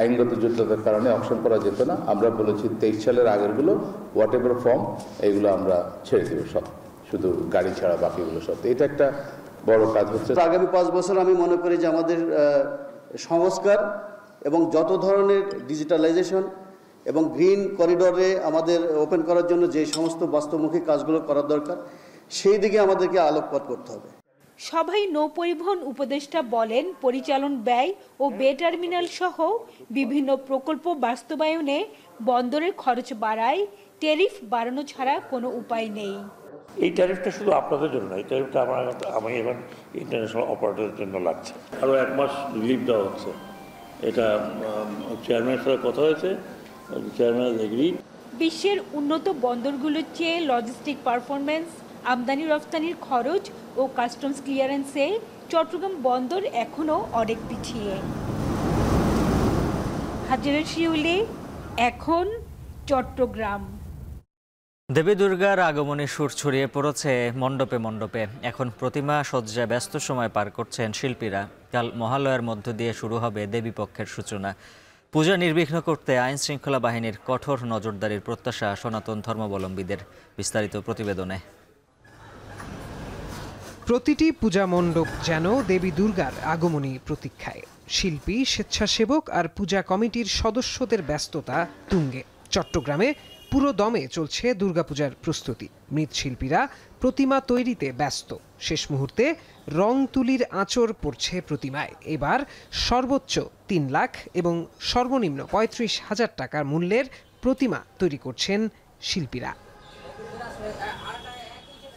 আইনগত জটিলতার কারণে অপশন করা যেত না। আমরা বলেছি 23 সালের আগেরগুলো হোয়াট এভার ফর্ম এগুলো আমরা ছেড়ে দেবো, সব শুধু গাড়ি ছাড়া বাকিগুলো সব। এটা একটা বড় কাজ হচ্ছে। আগামী 5 বছর আমি মনে করি যে আমাদের সংস্কার এবং যত ধরনের ডিজিটালাইজেশন এবং গ্রিন করিডোরে আমাদের ওপেন করার জন্য যে সমস্ত বাস্তবমুখী কাজগুলো করার দরকার, সেই দিকে আমাদেরকে আলোকপাত করতে হবে। সভায় নৌ পরিবহন উপদেষ্টা বলেন, পরিচালন ব্যয় ও বে টার্মিনাল সহ বিভিন্ন প্রকল্প বাস্তবায়নে বন্দরের খরচ বাড়ায়, ট্যারিফ বাড়ানো ছাড়া কোনো উপায় নেই। এই ট্যারিফটা শুধু আপনাদের জন্য না, এই ট্যারিফটা আমি এখন ইন্টারন্যাশনাল অপারেটরের জন্য লাগছে। আরও 1 মাস রিলিফ দেওয়া হচ্ছে। এটা চেয়ারম্যানের সাথে কথা হয়েছে, চেয়ারম্যান এগ্রি। বিশ্বের উন্নত বন্দরগুলোর চেয়ে লজিস্টিক পারফরমেন্স, আমদানি রফতানির খরচ ও কাস্টমস ক্লিয়ারেন্সে চট্টগ্রাম বন্দর এখনও অনেক পিছিয়ে। হাজেরা শিউলি, এখন চট্টগ্রাম। দেবী দুর্গার আগমনী সুর ছড়িয়ে পড়েছে মণ্ডপে মণ্ডপে। এখন প্রতিমা সজ্জায় ব্যস্ত সময় পার করছেন শিল্পীরা। কাল মহালয়ার মধ্য দিয়ে শুরু হবে দেবী পক্ষের সূচনা। পূজা নির্বিঘ্ন করতে আইন শৃঙ্খলা বাহিনীর কঠোর নজরদারির প্রত্যাশা সনাতন ধর্মাবলম্বীদের। বিস্তারিত প্রতিবেদনে। প্রতিটি পূজা মণ্ডপ যেন দেবী দুর্গার আগমনী প্রতীক্ষায়। শিল্পী, স্বেচ্ছাসেবক আর পূজা কমিটির সদস্যদের ব্যস্ততা তুঙ্গে। চট্টগ্রামে পুরো দমে চলছে দুর্গাপূজার প্রস্তুতি। মৃৎশিল্পীরা প্রতিমা তৈরিতে ব্যস্ত। শেষ মুহূর্তে রং তুলির আঁচড় পড়ছে প্রতিমায়। এবার সর্বোচ্চ 3 লাখ এবং সর্বনিম্ন 35,000 টাকার মূল্যের প্রতিমা তৈরি করছেন শিল্পীরা।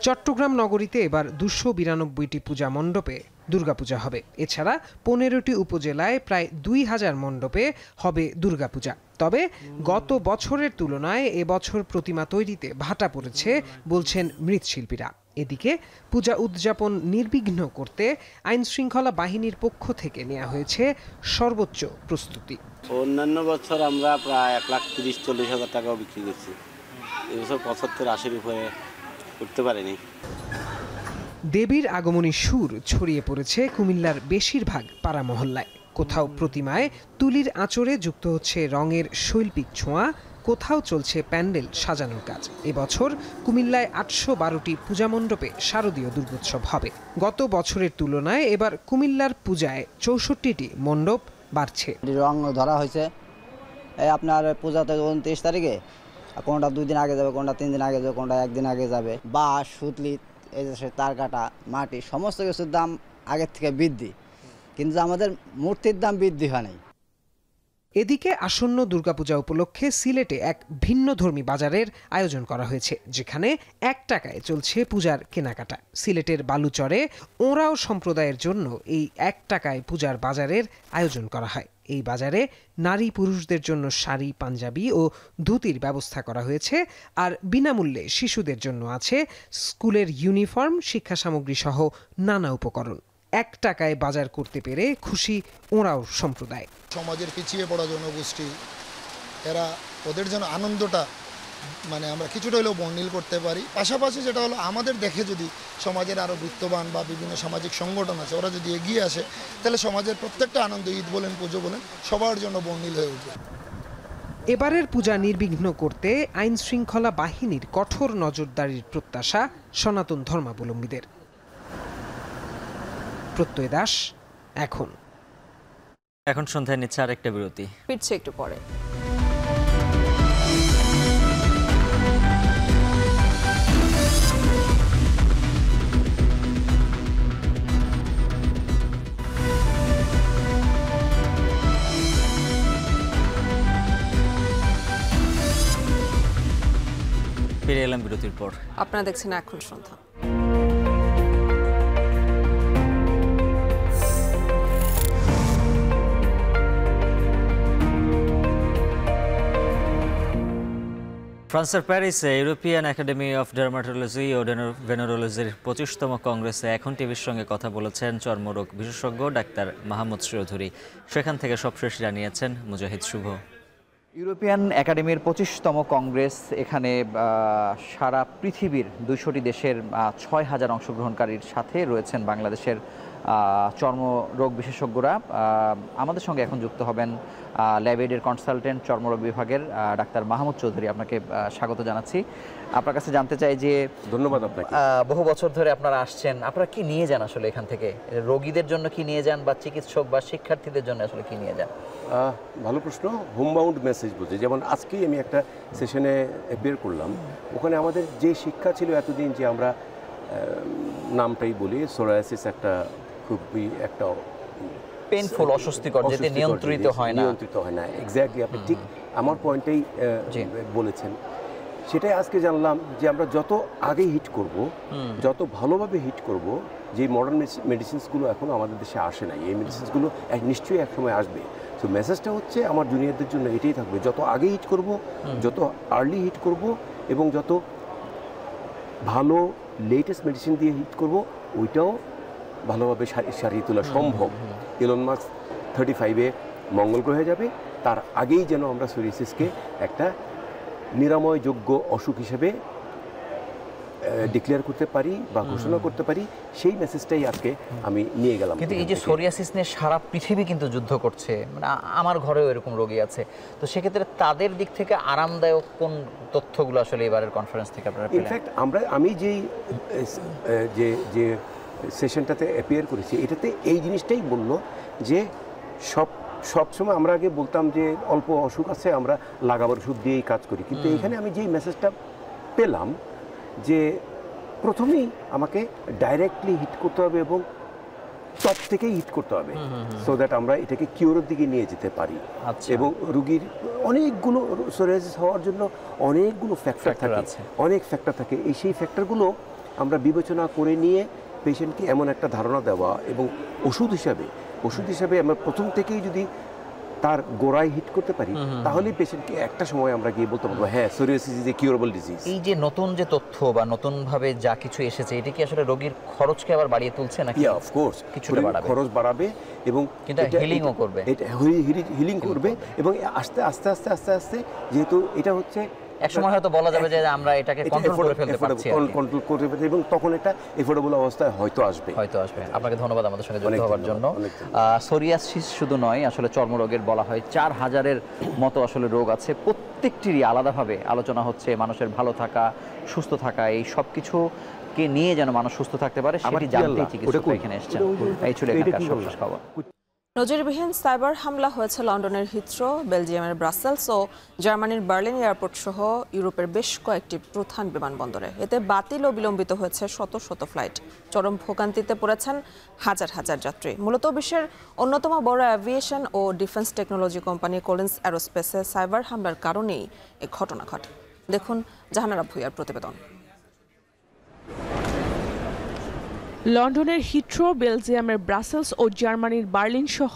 চট্টগ্রাম নগরীতে এবার 292টি পূজা মণ্ডপে দুর্গাপূজা হবে। এছাড়া 15টি উপজেলায় প্রায় 2000 মণ্ডপে হবে দুর্গাপূজা। তবে গত বছরের তুলনায় এবছর প্রতিমা তৈরিতে ভাটা পড়েছে বলছেন মৃৎশিল্পীরা। এদিকে পূজা উদযাপন নির্বিঘ্ন করতে আইন শৃঙ্খলা বাহিনীর পক্ষ থেকে নেওয়া হয়েছে সর্বোচ্চ প্রস্তুতি। অন্যান্য বছর আমরা প্রায় 1,30,40,000 টাকাও বিক্রি করছি, এবছর 75-80-এর উপরে উঠতে পারেনি। দেবীর আগমনী সুর ছড়িয়ে পড়েছে কুমিল্লার বেশিরভাগ পাড়া মহল্লায়। কোথাও প্রতিমায় তুলির আঁচড়ে যুক্ত হচ্ছে রঙের শৈল্পিক ছোঁয়া, কোথাও চলছে প্যান্ডেল সাজানোর কাজ। এবছর কুমিল্লায় 812টি পূজা মণ্ডপে শারদীয় দুর্গোৎসব হবে। গত বছরের তুলনায় এবার কুমিল্লার পূজায় 64টি মণ্ডপ বাড়ছে। রং ধরা হয়েছে আপনার পূজাতে 29 তারিখে, কোনটা 2 দিন আগে যাবে, কোনটা 3 দিন আগে যাবে, কোনটা 1 দিন আগে যাবে। বাঁশ, সুতলি, এই যে তার কাটা, মাটি, সমস্ত কিছুর দাম আগের থেকে বৃদ্ধি, কিন্তু আমাদের মূর্তির দাম বৃদ্ধি হয় নাই। এদিকে আসন্ন দুর্গাপূজা উপলক্ষে সিলেটে এক ভিন্নধর্মী বাজারের আয়োজন করা হয়েছে, যেখানে 1 টাকায় চলছে পূজার কেনাকাটা। সিলেটের বালুচরে ওঁরাও সম্প্রদায়ের জন্য এই 1 টাকায় পূজার বাজারের আয়োজন করা হয়। এই বাজারে নারী পুরুষদের জন্য শাড়ি, পাঞ্জাবি ও ধুতির ব্যবস্থা করা হয়েছে, আর বিনামূল্যে শিশুদের জন্য আছে স্কুলের ইউনিফর্ম, শিক্ষা সামগ্রী সহ নানা উপকরণ। 1 টাকায় বাজার করতে পেরে খুশি ওঁরাও সম্প্রদায়। সমাজের পিছিয়ে পড়া জনগোষ্ঠী, এরা ওদের জন্য আনন্দটা আমরা কিছুটা হলেও বর্ণিল করতে পারি। পাশাপাশি যেটা হলো আমাদের দেখে যদি সমাজের আরও বিত্তবান বা বিভিন্ন সামাজিক সংগঠন আছে, ওরা যদি এগিয়ে আসে, তাহলে সমাজের প্রত্যেকটা আনন্দ, ঈদ বলেন, পুজো বলেন, সবার জন্য বর্ণিল হয়ে উঠবে। এবারের পূজা নির্বিঘ্ন করতে আইন শৃঙ্খলা বাহিনীর কঠোর নজরদারির প্রত্যাশা সনাতন ধর্মাবলম্বীদের। প্রত্যয় দাস, এখন সন্ধ্যায় নিচ্ছে আরেকটা বিরতি, ফিরছে একটু পরে। ফিরে এলাম বিরতির পর। আপনারা দেখছেন এখন সন্ধ্যা। ফ্রান্সের প্যারিসে ইউরোপিয়ান একাডেমি অফ ডার্মাটোলজি ও ভেনেরোলজির 25তম কংগ্রেসে এখন টিভির সঙ্গে কথা বলেছেন চর্মরোগ বিশেষজ্ঞ ডাক্তার মাহমুদ চৌধুরী। সেখান থেকে সবশেষ জানিয়েছেন মুজাহিদ শুভ। ইউরোপিয়ান একাডেমির 25তম কংগ্রেস, এখানে সারা পৃথিবীর 200টি দেশের 6,000 অংশগ্রহণকারীর সাথে রয়েছেন বাংলাদেশের চর্মরোগ বিশেষজ্ঞরা। আমাদের সঙ্গে এখন যুক্ত হবেন ল্যাবএইডের কনসালটেন্ট চর্মরোগ বিভাগের ডাক্তার মাহমুদ চৌধুরী। আপনাকে স্বাগত জানাচ্ছি। আপনার কাছে জানতে চাই যে, ধন্যবাদ আপনাকে। বহু বছর ধরে আপনারা আসছেন, আপনারা কি নিয়ে যান আসলে এখান থেকে? রোগীদের জন্য কি নিয়ে যান, বা চিকিৎসক বা শিক্ষার্থীদের জন্য আসলে কি নিয়ে যান? ভালো প্রশ্ন। হোমবাউন্ড মেসেজ বুঝে, যেমন আজকেই আমি একটা সেশনে অ্যাপিয়ার করলাম, ওখানে আমাদের যে শিক্ষা ছিল এতদিন, যে আমরা নামটাই বলি, সোরায়াসিস একটা খুবই একটা পেইনফুল, অস্বস্তিকর, যেটা নিয়ন্ত্রিত হয় না। এক্স্যাক্টলি, আপনি ঠিক আমার পয়েন্টেই বলেছেন। সেটাই আজকে জানলাম যে আমরা যত আগে হিট করব, যত ভালোভাবে হিট করব, যে মডার্ন মেডিসিনসগুলো এখনও আমাদের দেশে আসে নাই, এই মেডিসিনসগুলো নিশ্চয়ই একসময় আসবে। তো মেসেজটা হচ্ছে আমার জুনিয়রদের জন্য এটাই থাকবে, যত আগে হিট করব, যত আর্লি হিট করব, এবং যত ভালো লেটেস্ট মেডিসিন দিয়ে হিট করব, ওইটাও ভালোভাবে সারিয়ে তোলা সম্ভব। ইলন মাস্ক 35-এ মঙ্গল গ্রহে যাবে, তার আগেই যেন আমরা সোরিয়াসিসকে একটা নিরাময়যোগ্য অসুখ হিসেবে ডিক্লেয়ার করতে পারি বা ঘোষণা করতে পারি, সেই মেসেজটাই আজকে আমি নিয়ে গেলাম। কিন্তু এই যে সোরিয়াসিস নিয়ে সারা পৃথিবী কিন্তু যুদ্ধ করছে, আমার ঘরেও এরকম রোগী আছে, তো সেক্ষেত্রে তাদের দিক থেকে আরামদায়ক কোন তথ্যগুলো আসলে এবারের কনফারেন্স থেকে আপনারা পেলেন? ইনফ্যাক্ট আমি যে সেশনটাতে অ্যাপিয়ার করেছি, এটাতে এই জিনিসটাই বললো যে সবসময় আমরা আগে বলতাম যে অল্প অসুখ আছে, আমরা লাগাবার ওষুধ দিয়েই কাজ করি, কিন্তু এখানে আমি যেই মেসেজটা পেলাম যে প্রথমেই আমাকে ডাইরেক্টলি হিট করতে হবে এবং টপ থেকেই হিট করতে হবে, সো দ্যাট আমরা এটাকে কিওরের দিকে নিয়ে যেতে পারি। এবং রুগীর অনেকগুলো সোরিয়াসিস হওয়ার জন্য অনেকগুলো ফ্যাক্টর থাকে, সেই ফ্যাক্টরগুলো আমরা বিবেচনা করে নিয়ে পেশেন্টকে এমন একটা ধারণা দেওয়া, এবং ওষুধ হিসাবে আমরা প্রথম থেকেই যদি তার গোড়ায় হিট করতে পারি, তাহলেই পেশেন্টকে একটা সময় আমরা গিয়ে বলতে পারবো হ্যাঁ psoriasis is a curable disease. এই যে নতুন যে তথ্য বা নতুনভাবে যা কিছু এসেছে, এটা কি আসলে রোগীর খরচকে আবার বাড়িয়ে তুলছে নাকি? অফ কোর্স কিছুটা বাড়াবে, খরচ বাড়াবে এবং কিন্তু হিলিংও করবে। এটা হিলিং করবে এবং আস্তে আস্তে আস্তে আস্তে আস্তে যেহেতু এটা হচ্ছে এক সময় হয়তো বলা যাবে যে আমরা এটাকে কন্ট্রোল করে ফেলতে পারছি, কন্ট্রোল করতে পারছি এবং তখন একটা এফোর্ডেবল অবস্থায় হয়তো আসবে। আপনাকে ধন্যবাদ আমাদের সঙ্গে যুক্ত হওয়ার জন্য। সোরিয়াসিস শুধু নয়, আসলে চর্মরোগের বলা হয় 4000-এর মতো আসলে রোগ আছে, প্রত্যেকটিরই আলাদাভাবে আলোচনা হচ্ছে। মানুষের ভালো থাকা, সুস্থ থাকা, এই সব কিছুকে নিয়ে যেন মানুষ সুস্থ থাকতে পারে সেটি জানতেই চিকিৎসক এখানে এসেছেন। এই ছিল এখানকার সর্বশেষ খবর। নজিরবিহীন সাইবার হামলা হয়েছে লন্ডনের হিথ্রো, বেলজিয়ামের ব্রাসেলস ও জার্মানির বার্লিন এয়ারপোর্ট সহ ইউরোপের বেশ কয়েকটি প্রধান বিমানবন্দরে। এতে বাতিল ও বিলম্বিত হয়েছে শত শত ফ্লাইট। চরম ভোগান্তিতে পড়েছেন হাজার হাজার যাত্রী। মূলত বিশ্বের অন্যতম বড় অ্যাভিয়েশন ও ডিফেন্স টেকনোলজি কোম্পানি কলিন্স অ্যারোস্পেসে সাইবার হামলার কারণেই এই ঘটনা ঘটে। দেখুন জাহানারা ভুঁইয়ার প্রতিবেদন। লন্ডনের হিথ্রো, বেলজিয়ামের ব্রাসেলস ও জার্মানির বার্লিন সহ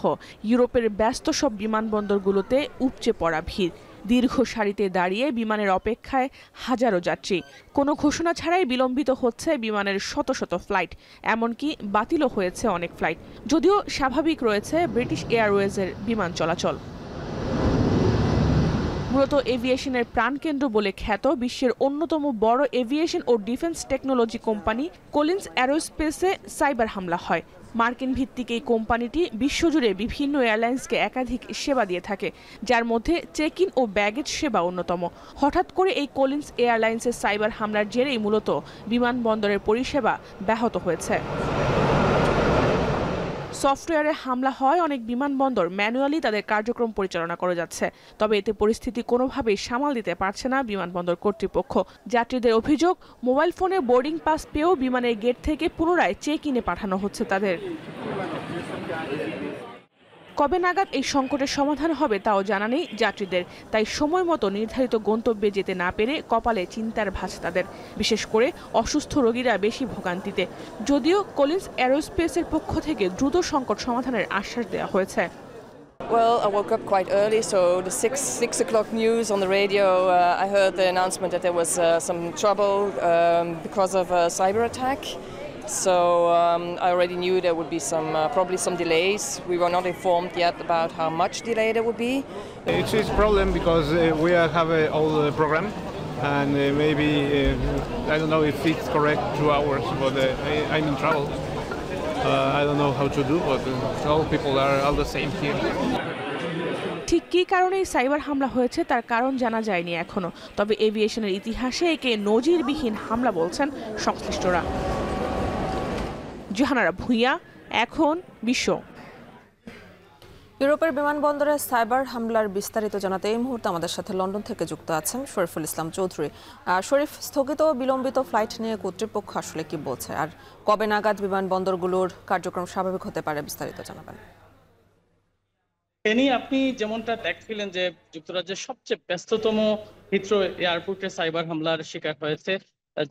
ইউরোপের ব্যস্ত সব বিমানবন্দরগুলোতে উপচে পড়া ভিড়। দীর্ঘ সারিতে দাঁড়িয়ে বিমানের অপেক্ষায় হাজারো যাত্রী। কোনো ঘোষণা ছাড়াই বিলম্বিত হচ্ছে বিমানের শত শত ফ্লাইট, এমনকি বাতিলও হয়েছে অনেক ফ্লাইট। যদিও স্বাভাবিক রয়েছে ব্রিটিশ এয়ারওয়েজের বিমান চলাচল। মূলত এভিয়েশনের প্রাণকেন্দ্র বলে খ্যাত বিশ্বের অন্যতম বড় এভিয়েশন ও ডিফেন্স টেকনোলজি কোম্পানি কলিন্স অ্যারোস্পেসে সাইবার হামলা হয়। মার্কিন ভিত্তিক এই কোম্পানিটি বিশ্বজুড়ে বিভিন্ন এয়ারলাইন্সকে একাধিক সেবা দিয়ে থাকে, যার মধ্যে চেক ইন ও ব্যাগেজ সেবা অন্যতম। হঠাৎ করে এই কলিন্স এয়ারলাইন্সের সাইবার হামলার জেরেই মূলত বিমানবন্দরের পরিষেবা ব্যাহত হয়েছে। সফটওয়্যারে হামলা হয়, অনেক বিমানবন্দর ম্যানুয়ালি তাদের কার্যক্রম পরিচালনা করে যাচ্ছে। তবে এতে পরিস্থিতি কোনোভাবেই সামাল দিতে পারছে না বিমানবন্দর কর্তৃপক্ষ। যাত্রীদের অভিযোগ, মোবাইল ফোনে বোর্ডিং পাস পেয়েও বিমানের গেট থেকে পুনরায় চেক ইনে পাঠানো হচ্ছে তাদের। কবে নাগাদ এই সংকটের সমাধান হবে তাও জানা নেই যাত্রীদের। তাই সময় মতো নির্ধারিত গন্তব্যে যেতে না পেরে কপালে চিন্তার ভাঁজ তাদের। বিশেষ করে অসুস্থ রোগীরা বেশি ভোগান্তিতে। যদিও কলিন্স অ্যারোস্পেসের পক্ষ থেকে দ্রুত সংকট সমাধানের আশ্বাস দেওয়া হয়েছে। Well, I woke up quite early, so the 6 o'clock news on the radio, I heard the announcement that there was some trouble because of a cyber attack. So I already knew there would be some probably some delays. We were not informed yet about how much delay there would be. It's a problem because we have an old program, and maybe I don't know if it's correct 2 hours, but I'm in trouble. I don't know how to do, but all people are all the same here. ঠিক কী কারণে cyber হামলা হয়েছে তার কারণ জানা যায়নি এখনো। তবে এভিয়েশনের ইতিহাসে একে নজিরবিহীন হামলা বলছেন সংশ্লিষ্টরা। জাহানারা ভুঁইয়া, এখন বিশ্ব। ইউরোপের বিমানবন্দরে সাইবার হামলার বিস্তারিত জানাতে এই মুহূর্তে আমাদের সাথে লন্ডন থেকে যুক্ত আছেন শরীফুল ইসলাম চৌধুরী। শরীফ, স্থগিত বিলম্বিত ফ্লাইট নিয়ে কর্তৃপক্ষ আসলে কি বলছে, আর কবে নাগাদ বিমানবন্দরগুলোর কার্যক্রম স্বাভাবিক হতে পারে, বিস্তারিত জানাবেন। এ নিয়ে আপনি যেমনটা দেখছিলেন যে যুক্তরাজ্যের সবচেয়ে ব্যস্ততম হিথ্রো এয়ারপোর্টে সাইবার হামলার শিকার হয়েছে,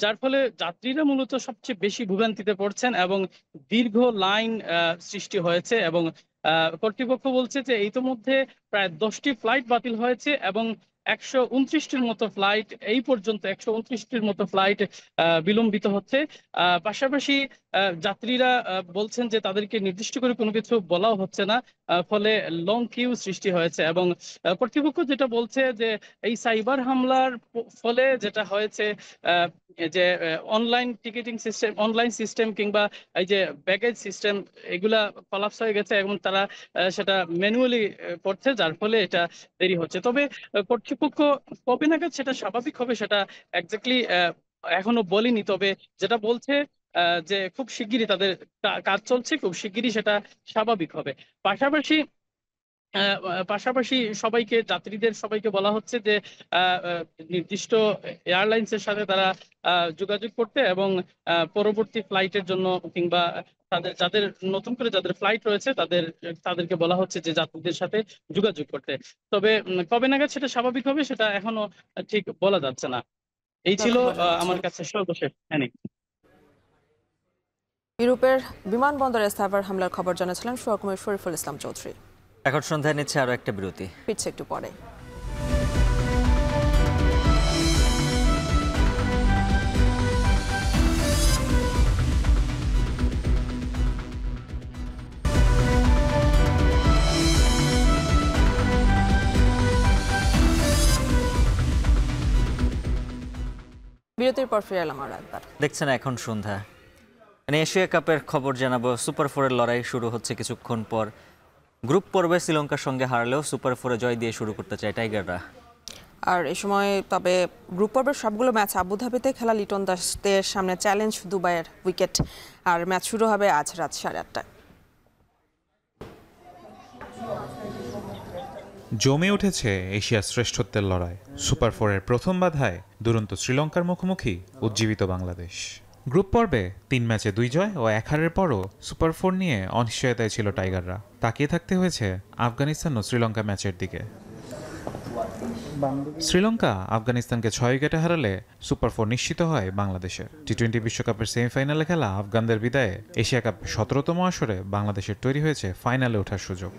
যার ফলে যাত্রীরা মূলত সবচেয়ে বেশি ভোগান্তিতে পড়ছেন এবং দীর্ঘ লাইন সৃষ্টি হয়েছে। এবং কর্তৃপক্ষ বলছে যে ইতোমধ্যে প্রায় 10টি ফ্লাইট বাতিল হয়েছে এবং 129টির মতো ফ্লাইট এই পর্যন্ত 129টির মতো ফ্লাইট বিলম্বিত হচ্ছে। পাশাপাশি যাত্রীরা বলছেন যে তাদেরকে নির্দিষ্ট করে কোনো কিছু বলাও হচ্ছে না, ফলে লং কিউ সৃষ্টি হয়েছে। এবং কর্তৃপক্ষ যেটা বলছে যে এই সাইবার হামলার ফলে যেটা হয়েছে যে online ticketing system, online system কিংবা এই যে ব্যাগেজ সিস্টেম, এগুলা কলাপস হয়ে গেছে এবং তারা সেটা ম্যানুয়ালি করছে, যার ফলে এটা দেরি হচ্ছে। তবে কর্তৃপক্ষ কবে নাগাদ সেটা স্বাভাবিক হবে সেটা এক্স্যাক্টলি এখনো বলেনি। তবে যেটা বলছে যে খুব শিগগিরই তাদের কাজ চলছে, খুব শিগগিরই সেটা স্বাভাবিক হবে। পাশাপাশি সবাইকে, যাত্রীদের সবাইকে বলা হচ্ছে যে নির্দিষ্ট এয়ারলাইন্সের সাথে তারা যোগাযোগ করতে এবং পরবর্তী ফ্লাইটের জন্য কিংবা যাদের নতুন করে যাদের ফ্লাইট রয়েছে তাদেরকে বলা হচ্ছে যে যাত্রীদের সাথে যোগাযোগ করতে। তবে কবে নাগাদ সেটা স্বাভাবিক হবে সেটা এখনো ঠিক বলা যাচ্ছে না। এই ছিল আমার কাছে সর্বশেষ। ইউরোপের বিমানবন্দরে সাইবার হামলার খবর জানাচ্ছিলেন সহকর্মী শরীফুল ইসলাম চৌধুরী। এখন সন্ধ্যায় নিচ্ছে আরো একটা বিরতি, ফিরছে একটু পরে। বিরতির পর ফিরে এলাম আর একবার। দেখছেন এখন সন্ধ্যা। এশিয়া কাপের খবর জানাবো। সুপার 4-এর লড়াই শুরু হচ্ছে কিছুক্ষণ পর। গ্রুপ পর্বে শ্রীলঙ্কার সঙ্গে হারলেও সুপার 4-এ জয় দিয়ে শুরু করতে চায় টাইগাররা। আর এই সময় তবে গ্রুপ পর্বের সবগুলো ম্যাচ আবুধাবিতে খেলা লিটন দাসদের সামনে চ্যালেঞ্জ দুবাইয়ের উইকেট। আর ম্যাচ শুরু হবে আজ রাত 8:30টায়। জমে উঠেছে এশিয়ার শ্রেষ্ঠত্বের লড়াই। সুপার 4-এর প্রথম বাধায় দুরন্ত শ্রীলঙ্কার মুখোমুখি উজ্জীবিত বাংলাদেশ। গ্রুপ পর্বে 3 ম্যাচে 2 জয় ও 1 হারের পরও সুপার 4 নিয়ে অনিশ্চয়তায় ছিল টাইগাররা। তাকিয়ে থাকতে হয়েছে আফগানিস্তান ও শ্রীলঙ্কা ম্যাচের দিকে। শ্রীলঙ্কা আফগানিস্তানকে 6 উইকেটে হারালে সুপার 4 নিশ্চিত হয় বাংলাদেশের। টি-20 বিশ্বকাপের সেমিফাইনালে খেলা আফগানদের বিদায়ে এশিয়া কাপ 17তম আসরে বাংলাদেশের তৈরি হয়েছে ফাইনালে ওঠার সুযোগ।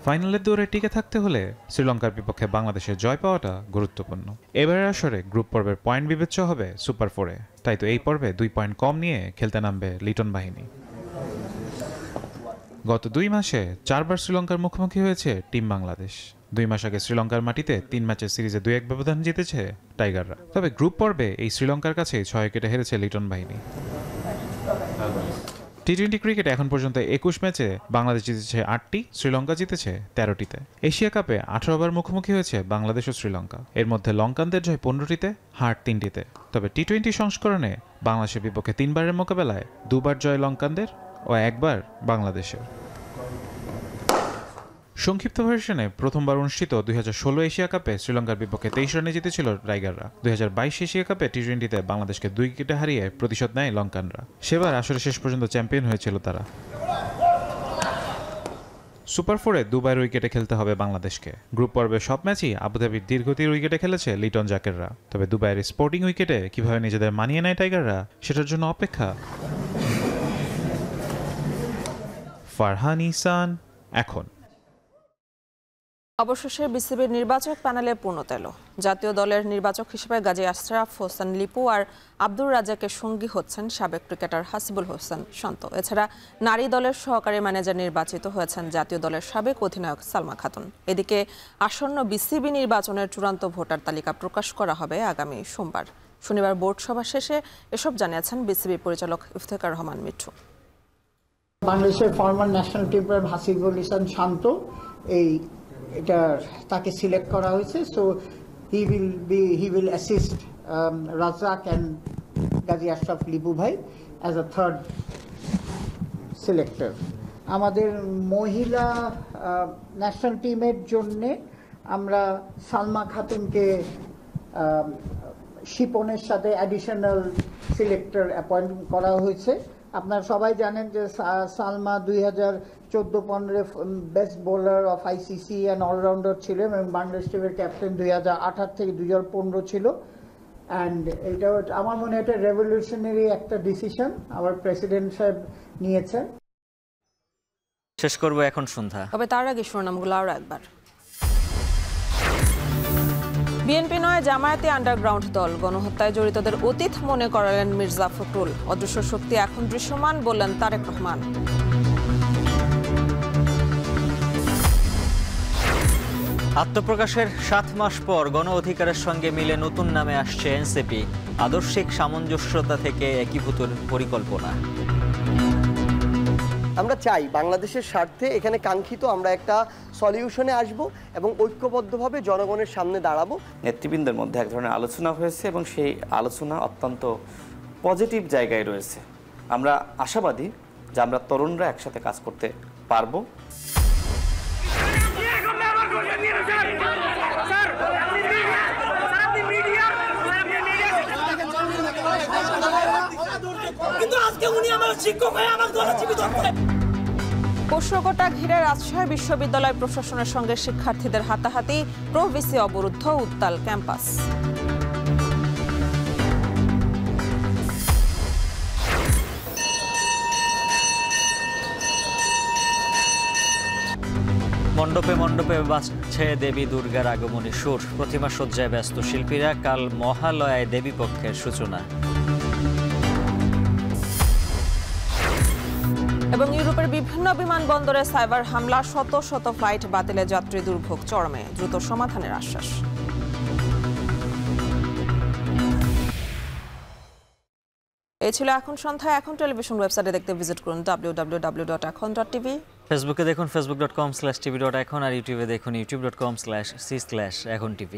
ফাইনালের দৌড়ে টিকে থাকতে হলে শ্রীলঙ্কার বিপক্ষে বাংলাদেশের জয় পাওয়াটা গুরুত্বপূর্ণ। এবারের আসরে গ্রুপ পর্বের পয়েন্ট বিবেচ্য হবে সুপার 4-এ, তাই তো এই পর্বে 2 পয়েন্ট কম নিয়ে খেলতে নামবে লিটন বাহিনী। গত 2 মাসে 4 বার শ্রীলঙ্কার মুখোমুখি হয়েছে টিম বাংলাদেশ। 2 মাস আগে শ্রীলঙ্কার মাটিতে 3 ম্যাচের সিরিজে 2-1 ব্যবধান জিতেছে টাইগাররা। তবে গ্রুপ পর্বে এই শ্রীলঙ্কার কাছে 6 উইকেটে হেরেছে লিটন বাহিনী। টি-20 ক্রিকেটে এখন পর্যন্ত 21 ম্যাচে বাংলাদেশ জিতেছে 8টি, শ্রীলঙ্কা জিতেছে 13টিতে। এশিয়া কাপে 18 বার মুখোমুখি হয়েছে বাংলাদেশ ও শ্রীলঙ্কা। এর মধ্যে লঙ্কানদের জয় 15টিতে, হার 3টিতে। তবে টি-20 সংস্করণে বাংলাদেশের বিপক্ষে 3 বারের মোকাবেলায় 2 বার জয় লঙ্কানদের ও 1 বার বাংলাদেশের। সংক্ষিপ্ত ভার্সনে প্রথমবার অনুষ্ঠিত 2016 এশিয়া কাপে শ্রীলঙ্কার বিপক্ষে 23 রানে জিতেছিল টাইগাররা। 2022 এশিয়া কাপে টি-20তে বাংলাদেশকে 2 উইকেটে হারিয়ে প্রতিশোধ নেয় লঙ্কানরা। সেবার আসলে শেষ পর্যন্ত চ্যাম্পিয়ন হয়েছিল তারা। সুপার 4-এ 2 বার উইকেটে খেলতে হবে বাংলাদেশকে। গ্রুপ পর্বে সব ম্যাচই আবুধাবির দীর্ঘতির উইকেটে খেলেছে লিটন জাকেররা। তবে দুবাইয়ের স্পোর্টিং উইকেটে কিভাবে নিজেদের মানিয়ে নেয় টাইগাররা, সেটার জন্য অপেক্ষা। ফারহান ইহসান এখন। অবশেষে বিসিবির নির্বাচক প্যানেলে পূর্ণতা এলো। জাতীয় দলের নির্বাচক হিসেবে গাজী আশরাফ হোসেন লিপু আর আব্দুর রাজ্জাকের সঙ্গী হচ্ছেন সাবেক ক্রিকেটার হাসিবুল হোসেন শান্ত। এছাড়া নারী দলের সহকারী ম্যানেজার নির্বাচিত হয়েছেন জাতীয় দলের সাবেক অধিনায়ক সালমা খাতুন। এদিকে আসন্ন বিসিবি নির্বাচনের চূড়ান্ত ভোটার তালিকা প্রকাশ করা হবে আগামী সোমবার। শনিবার বোর্ড সভা শেষে এসব জানিয়েছেন বিসিবি পরিচালক ইফতেখার রহমান মিঠু। বাংলাদেশের ফরমার ন্যাশনাল টিমের হাসিবুল হোসেন শান্ত এটা তাকে সিলেক্ট করা হয়েছে। So he will assist Razzak and Gazi Ashraf Lipu ভাই অ্যাজ আ থার্ড সিলেক্টর। আমাদের মহিলা ন্যাশনাল টিমের জন্যে আমরা সালমা খাতুনকে শিপনের সাথে অ্যাডিশনাল সিলেক্টর অ্যাপয়েন্ট করা হয়েছে। আপনারা সবাই জানেন যে Salma 2014-15 best bowler of ICC and allrounder ছিল এবং বাংলাদেশ টিমের ক্যাপ্টেন 2018 থেকে 2015 ছিল। অ্যান্ড এটা আমার মনে হয় এটা রেভলিউশনারি একটা ডিসিশন আমার প্রেসিডেন্ট সাহেব নিয়েছেন। শেষ করবো এখন সন্ধ্যা। তবে তার আগে শিরোনামগুলো আরও একবার। বিএনপি নয় জামায়াতে আন্ডারগ্রাউন্ড দল, গণহত্যায় জড়িতদের অতীত মনে করালেন মির্জা ফখরুল। অদৃশ্য শক্তি এখন দৃশ্যমান বললেন তারেক রহমান। আত্মপ্রকাশের 7 মাস পর গণ অধিকারের সঙ্গে মিলে নতুন নামে আসছে এনসিপি। আদর্শিক সামঞ্জস্যতা থেকে একীভূত পরিকল্পনা। আমরা চাই বাংলাদেশের স্বার্থে এখানে কাঙ্ক্ষিত আমরা একটা সলিউশনে আসব এবং ঐক্যবদ্ধভাবে জনগণের সামনে দাঁড়াবো। নেতৃবৃন্দের মধ্যে এক ধরনের আলোচনা হয়েছে এবং সেই আলোচনা অত্যন্ত পজিটিভ জায়গায় রয়েছে। আমরা আশাবাদী যে আমরা তরুণরা একসাথে কাজ করতে পারবো। পোষ্যকোটা ঘিরে রাজশাহী বিশ্ববিদ্যালয় প্রশাসনের সঙ্গে শিক্ষার্থীদের হাতাহাতি, প্রভিসি অবরুদ্ধ, উত্তাল ক্যাম্পাস। মণ্ডপে মণ্ডপে বাজছে দেবী দুর্গার আগমনী সুর। প্রতিমা সজ্জায় ব্যস্ত শিল্পীরা। কাল মহালয়ায় দেবী পক্ষের সূচনা। এবং ইউরোপের বিভিন্ন বিমানবন্দরে সাইবার হামলা, শত শত ফ্লাইট বাতিলে যাত্রী দুর্ভোগ চরমে, দ্রুত সমাধানের আশ্বাস। এই ছিল এখন সন্ধ্যায়। এখন টেলিভিশন ওয়েবসাইটে দেখতে ভিজিট করুন www.ekhon.tv। ফেসবুকে দেখুন facebook.com/tv.ekhon আর ইউটিউবে দেখুন youtube.com/c/ekhon tv।